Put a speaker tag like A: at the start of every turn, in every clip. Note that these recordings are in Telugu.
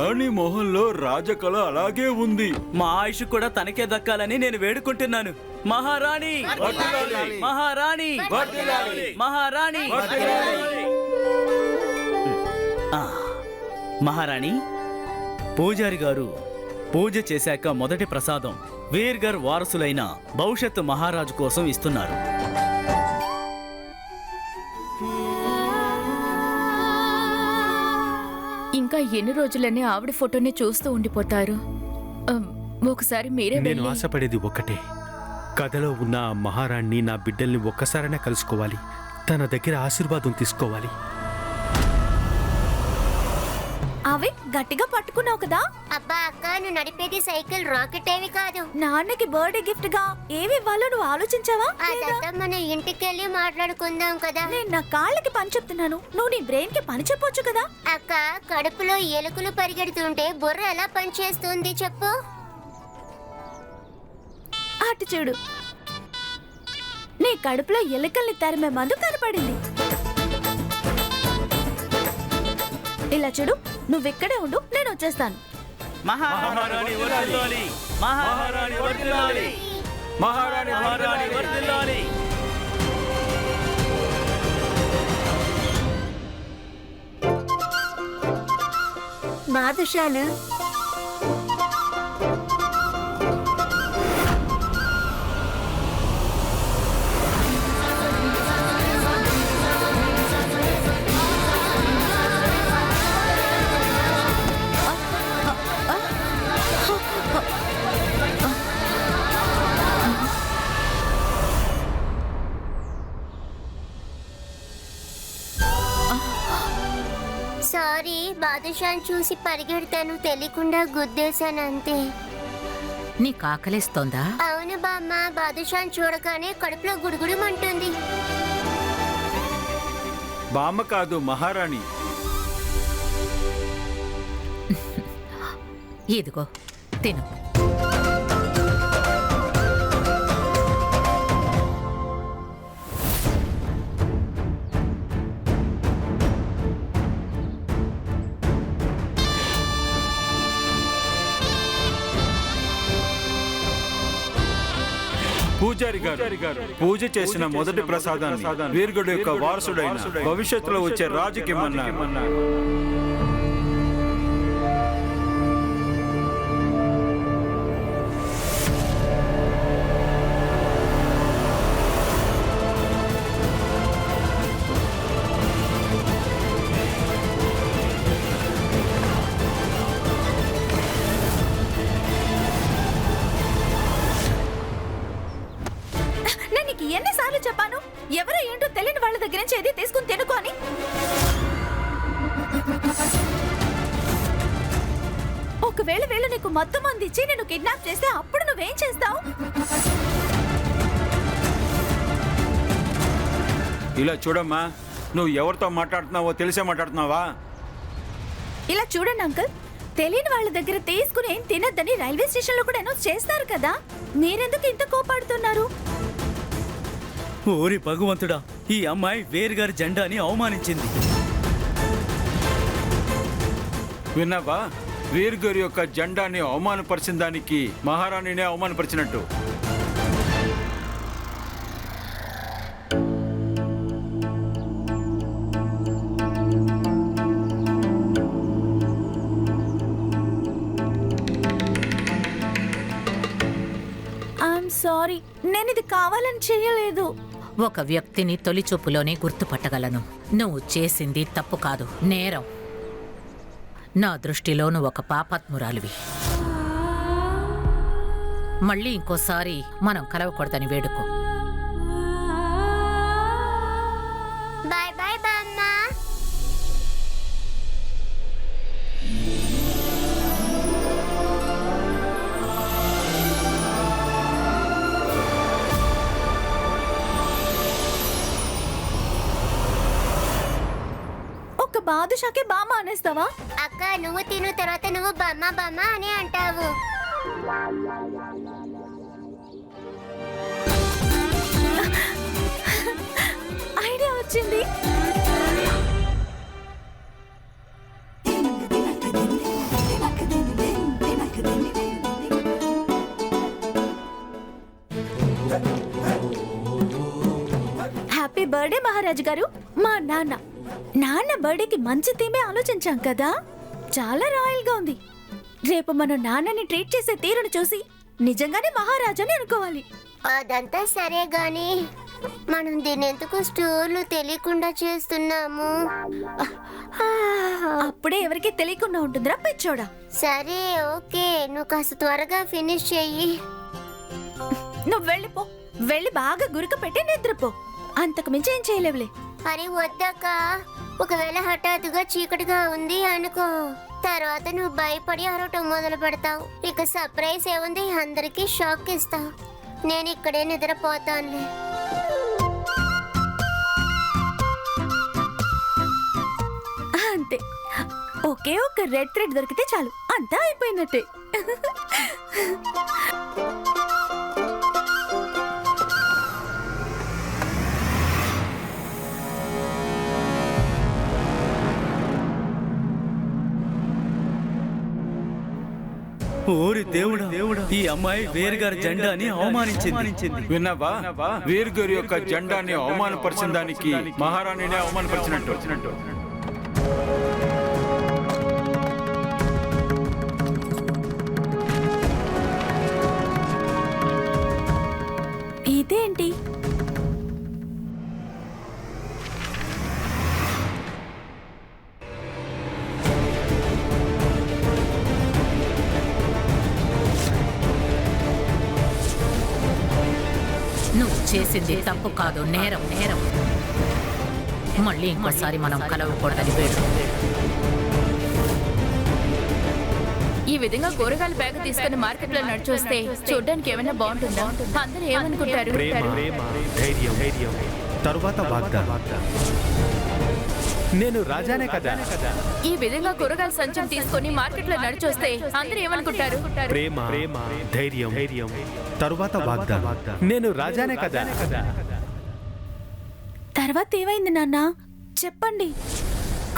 A: రాణి మొహంలో రాజకళ అలాగే ఉంది.
B: మా ఆయుష్ కూడా తనకే దక్కాలని నేను వేడుకుంటున్నాను. మహారాణి మహారాణి మహారాణి మహారాణి, పూజారి గారు పూజ చేశాక మొదటి ప్రసాదం వీర్గర్ వారసులైన భవిష్యత్తు మహారాజు కోసం ఇస్తున్నారు.
C: ఇంకా ఎన్ని రోజులని ఆవిడ ఫోటోని చూస్తూ ఉండిపోతారు? ఒకసారి మీరే
D: నేను ఆశపడేది ఒక్కటే, కథలో ఉన్న ఆ మహారాణి నా బిడ్డల్ని ఒక్కసారైనా కలుసుకోవాలి, తన దగ్గర ఆశీర్వాదం తీసుకోవాలి.
C: అవి గట్టిగా పట్టుకున్నావు కదా.
E: అబ్బా అక్క, నువ్వు నడిపేది సైకిల్, రాకెట్ ఏవి కాదు.
C: నాన్నకి బర్త్డే గిఫ్ట్ గా ఏవి ఇవ్వాలో నువ్వు ఆలోచించావా?
E: అదంతా మన ఇంటికెళ్ళి మాట్లాడుకుందాం కదా.
C: నేను నా కాళ్ళకి పని చెప్తున్నాను, నువ్వు నీ బ్రెయిన్ కి పని చెప్పొచ్చు కదా.
E: అక్క, కడుపులో ఎలుకలు పరిగెడుతుంటే బుర్ర ఎలా పనిచేస్తుంది చెప్పు.
C: అటు చూడు, నీ కడుపులో ఎలుకల్ని తరిమే మందు కనపడింది. ఇలా చూడు, నువ్వెక్కడే ఉండు, నేను వచ్చేస్తాను.
B: మహారాణి వర్ధిల్లాలి, మహారాణి వర్ధిల్లాలి, మహారాణి వర్ధిల్లాలి.
E: బాదుషాలు సారీ, బాదుషాను చూసి పరిగెడతాను, తెలియకుండా గుద్దేశాను అంతే.
F: నీ కాకలేస్తోందా?
E: అవును బామ్మ, బాదుషాను చూడగానే కడుపులో గుడుగుడుమంటుంది.
A: బామ్మ కాదు, మహారాణి.
F: ఇదిగో తిను.
A: పూజారి గారు పూజ చేసిన మొదటి ప్రసాదాన్ని వీర్గుడు యొక్క వారసుడైన భవిష్యత్తులో వచ్చే రాజుకి ఇమ్మన్నారు.
C: ఎన్నిసార్లు చెప్పాను, ఎవరో ఏంటో తెలియని వాళ్ళ దగ్గర నుంచి ఏది తీసుకుని తినుకో అని. ఒకవేళ వీళ్ళు నీకు మొత్తం మంది ఇచ్చి నేను కిడ్నాప్ చేస్తే అప్పుడు నువ్వేం చేస్తావు?
A: ఇలా చూడమ్మా, నువ్వు ఎవరితో మాట్లాడుతున్నావో తెలిసే మాట్లాడుతున్నావా?
C: ఇలా చూడండి అంకుల్, తెలియని వాళ్ళ దగ్గర తీసుకుని ఏం తినద్దని రైల్వే స్టేషన్ లో కూడా అనౌన్స్ చేస్తారు కదా, మీరెందుకు ఇంత కోపాడుతున్నారు?
B: ఓరి భగవంతుడా, ఈ అమ్మాయి వీర్గారి జెండాని అవమానించింది.
A: విన్నావా? వీర్గారి యొక్క జెండాని అవమానపరిచిన దానికి మహారాణినే అవమానపరిచినట్టు.
C: ఐఎమ్ సారీ, నేను ఇది కావాలని చేయలేదు.
F: ఒక వ్యక్తిని తొలిచూపులోనే గుర్తుపట్టగలను. నువ్వు చేసింది తప్పు కాదు, నేరం. నా దృష్టిలో నువ్వు ఒక పాపాత్మురాలివి. మళ్ళీ ఇంకోసారి మనం కలవకూడదని వేడుకో.
E: బాయ్ బాయ్ బామ్మ.
C: ఒక బాదుషాకే బామ్మ అనేస్తావా?
E: అక్క, నువ్వు తిను, తర్వాత నువ్వు బామ్మ బామ్మ అని అంటావు.
C: ఐడియా వచ్చింది. బర్త్డే మహారాజు గారు. మా నాన్న బర్త్డేకి మంచి థీమే ఆలోచించాం కదా, చాలా రాయల్ గా ఉంది. రేపు మనం నాన్నని ట్రీట్ చేసే తీరును చూసి నిజంగానే మహారాజాని అనుకోవాలి.
E: అదంతా సరే గాని మనం దీని ఎందుకు స్టోర్లు తెలియకుండా చేస్తున్నాము?
C: అప్పుడే ఎవరికి తెలియకుండా ఉంటుందిరా పిచ్చోడా.
E: సరే ఓకే, నువ్వు కాస్త త్వరగా ఫినిష్ చెయ్యి.
C: నువ్వు వెళ్ళి బాగా గురక పెట్టి నిద్రపో. అంతకు మించి ఏం చేయలేవులే.
E: అరే వద్దక్క, ఒకవేళ హఠాత్తుగా చీకటిగా ఉంది అనుకో, తర్వాత నువ్వు భయపడి అరవటం మొదలు పెడతావు. ఇక సర్ప్రైజ్ ఏముంది, అందరికీ షాక్ ఇస్తావు. నేను ఇక్కడే నిద్రపోతానులే.
C: అంతే, ఒకే ఒక రెడ్ థ్రెడ్ దొరికితే చాలు, అంతా అయిపోయినట్టే.
B: ఓరి దేవుడా, ఈ అమ్మాయి వీర్గారి జెండాని అవమానించింది.
A: విన్నావా? వీర్ గారి యొక్క జెండాని అవమానపరిచిన దానికి మహారాణిని అవమానపరిచినట్టు.
C: ఇదేంటి?
F: నువ్వు చేసింది తప్పు కాదు, నేరం. మళ్ళీ ఇంకోసారి మనం కలవకూడదని వేడు.
G: ఈ విధంగా కూరగాయల బ్యాగ్ తీసుకుని మార్కెట్లో నడిచొస్తే చూడడానికి ఏమైనా బాగుంటుందా? అందరూ ఏమనుకుంటారు?
D: ప్రేమ, ధైర్యం, తరువాత వాగ్దానం. నేను రాజానే కదా.
G: ఈ విధంగా కూరగాయల సంచం తీసుకొని మార్కెట్లో నడిచొస్తే అందరూ ఏమనుకుంటారు?
D: ప్రేమ, ధైర్యం, తరువాత వాగ్దానం. నేను రాజానే కదా.
C: తర్వాత ఏమైంది నాన్న, చెప్పండి.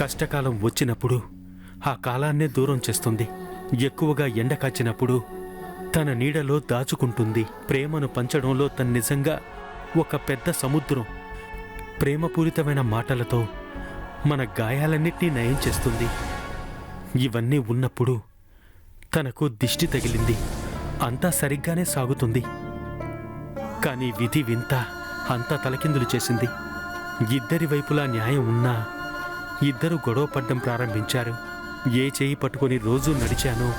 D: కష్టకాలం వచ్చినప్పుడు ఆ కాలాన్నే దూరం చేస్తుంది. ఎక్కువగా ఎండ కాచినప్పుడు తన నీడలో దాచుకుంటుంది. ప్రేమను పంచడంలో తను నిజంగా ఒక పెద్ద సముద్రం. ప్రేమపూరితమైన మాటలతో మన గాయాలన్నిటినీ నయం చేస్తుంది. ఇవన్నీ ఉన్నప్పుడు తనకు దిష్టి తగిలింది. అంతా సరిగ్గానే సాగుతుంది. కానీ విధి వింత అంతా తలకిందులు చేసింది. ఇద్దరి వైపులా న్యాయం ఉన్నా ఇద్దరు గొడవ పడ్డం ప్రారంభించారు. ఏ చేయి పట్టుకొని రోజూ నడిచానో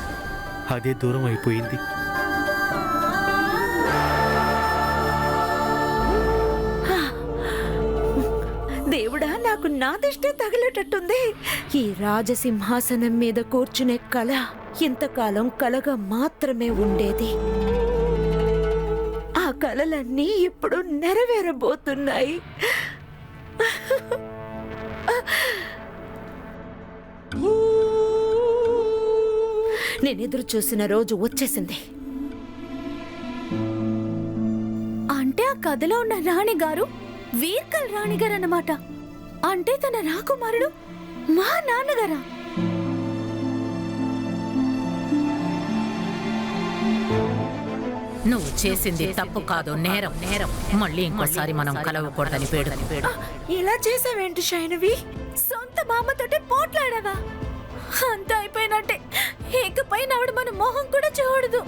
D: అదే దూరం అయిపోయింది.
H: దేవుడా, నాకు నా దిష్టే తగిలేటట్టుంది. ఈ రాజసింహాసనం మీద కూర్చునే కళ ఇంతకాలం కలగా మాత్రమే ఉండేది. ఆ కలలన్నీ ఇప్పుడు నెరవేరబోతున్నాయి. నేను ఎదురు చూసిన రోజు వచ్చేసింది.
C: అంటే ఆ కథలో ఉన్న రాణి గారు వీర్కల్ రాణి గారు అన్నమాట. అంటే తన రాకుమారుడు మా నాన్నగారా?
F: నువ్వు చేసింది తప్పు కాదు, నేరం. మళ్ళీ ఇంకోసారి మనం కలవకూడదని వేడు.
H: ఇలా చేసావేంటి శైనవి?
C: సొంత బామ్మతోటి పోట్లాడావా? అంతా అయిపోయినట్టే. ఇకపై ఆవిడ మన మొహం కూడా చూడదు.